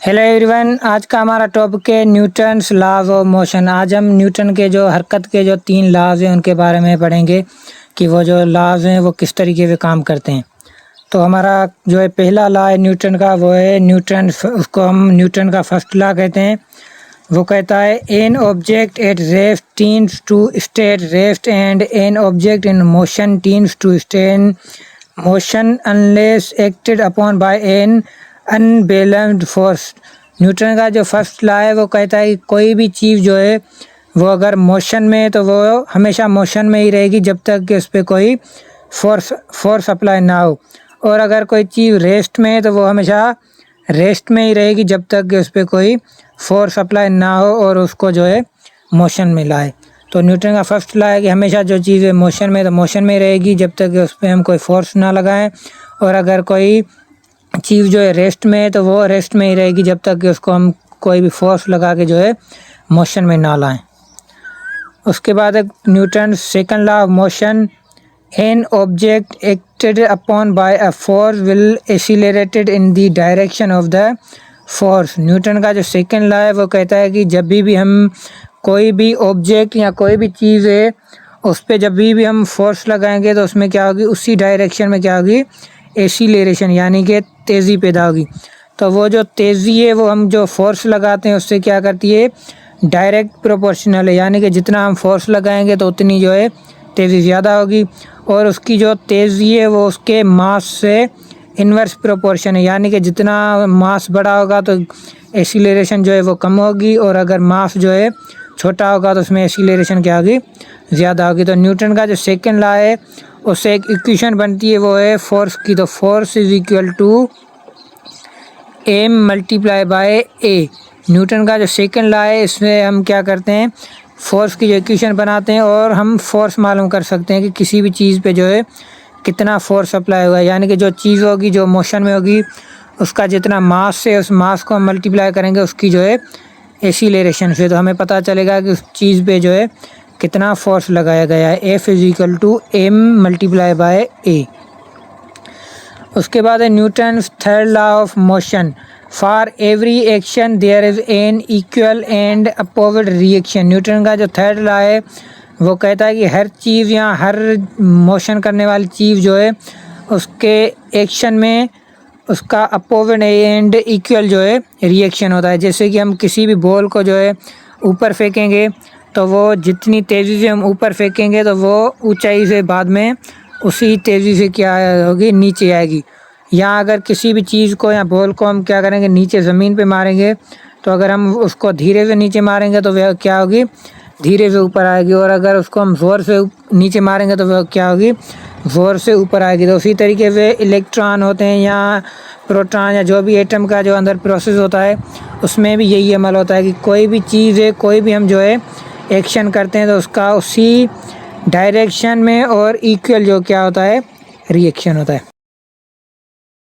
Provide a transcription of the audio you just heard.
Hello everyone, आज का हमारा टॉपिक है न्यूटन्स लॉज ऑफ मोशन। आज हम न्यूटन के जो हरकत के जो 3 लॉज हैं उनके बारे में पढ़ेंगे कि वो जो लॉज हैं वो किस तरीके से काम करते हैं। तो हमारा जो है पहला लॉ है न्यूटन का, वो है उसको हम न्यूटन का फर्स्ट लॉ कहते हैं। वो कहता है an object at rest tends to stay at rest and an object in motion tends to stay in motion unless acted upon by an unbalanced force. Newton का जो फर्स्ट लॉ है वो कहता है कि कोई भी चीज़ जो है वो अगर मोशन में है तो वो हमेशा मोशन में ही रहेगी जब तक कि उस पर कोई फोर्स अप्लाई ना हो, और अगर कोई चीज़ रेस्ट में है तो वो हमेशा रेस्ट में ही रहेगी जब तक कि उस पर कोई फोर्स अप्लाई ना हो और उसको जो है मोशन में लाए। तो न्यूटन का फर्स्ट लॉ है कि हमेशा जो चीज़ है मोशन में तो मोशन में रहेगी जब तक कि उस पर हम कोई फोर्स ना लगाएं, और अगर कोई चीज़ जो है रेस्ट में है तो वो रेस्ट में ही रहेगी जब तक कि उसको हम कोई भी फोर्स लगा के जो है मोशन में ना लाएं। उसके बाद एक Newton second law of motion, an object acted upon bye a force will accelerated in the direction of the force. Newton का जो सेकंड लॉ है वो कहता है कि जब भी हम कोई भी ऑब्जेक्ट या कोई भी चीज़ है उस पर जब भी हम फोर्स लगाएंगे तो उसमें क्या होगी, उसी डायरेक्शन में क्या होगी, एक्सीलरेशन यानी कि तेज़ी पैदा होगी। तो वो जो तेज़ी है वो हम जो फोर्स लगाते हैं उससे क्या करती है, डायरेक्ट प्रोपोर्शनल है, यानी कि जितना हम फोर्स लगाएंगे तो उतनी जो है तेज़ी ज़्यादा होगी, और उसकी जो तेज़ी है वो उसके मास से इन्वर्स प्रोपोर्शन है, यानी कि जितना मास बड़ा होगा तो एक्सीलरेशन जो है वो कम होगी, और अगर मास जो है छोटा होगा तो उसमें एक्सीलरेशन क्या होगी, ज़्यादा होगी। तो न्यूटन का जो सेकंड लॉ है उससे एक इक्वेशन बनती है, वो है फोर्स की। तो force is equal to M multiply by a. Newton का जो सेकंड लॉ है इसमें हम क्या करते हैं, फोर्स की जो इक्वेशन बनाते हैं और हम फोर्स मालूम कर सकते हैं कि किसी भी चीज़ पे जो है कितना फोर्स अप्लाई हुआ है, यानी कि जो चीज़ होगी जो मोशन में होगी उसका जितना मास है उस मास को हम मल्टीप्लाई करेंगे उसकी जो है एक्सीलरेशन से, तो हमें पता चलेगा कि उस चीज़ पे जो है कितना फोर्स लगाया गया है। F is equal to M multiply by A. उसके बाद है Newton third law of motion, for every action there is an equal and opposite reaction. Newton का जो थर्ड लॉ है वो कहता है कि हर चीज़ या हर मोशन करने वाली चीज़ जो है उसके एक्शन में उसका अपोजिट एंड इक्वल जो है रिएक्शन होता है। जैसे कि हम किसी भी बॉल को जो है ऊपर फेंकेंगे तो वो जितनी तेज़ी से हम ऊपर फेंकेंगे तो वो ऊंचाई से बाद में उसी तेज़ी से क्या होगी, नीचे आएगी। या अगर किसी भी चीज़ को या बॉल को हम क्या करेंगे, नीचे ज़मीन पे मारेंगे तो अगर हम उसको धीरे से नीचे मारेंगे तो वह क्या होगी, धीरे से ऊपर आएगी, और अगर उसको हम ज़ोर से नीचे मारेंगे तो वह क्या होगी, ज़ोर से ऊपर आएगी। तो उसी तरीके से इलेक्ट्रॉन होते हैं या प्रोटॉन या जो भी एटम का जो अंदर प्रोसेस होता है उसमें भी यही अमल होता है कि कोई भी चीज़ है, कोई भी हम जो है एक्शन करते हैं तो उसका उसी डायरेक्शन में और इक्वल जो क्या होता है, रिएक्शन होता है।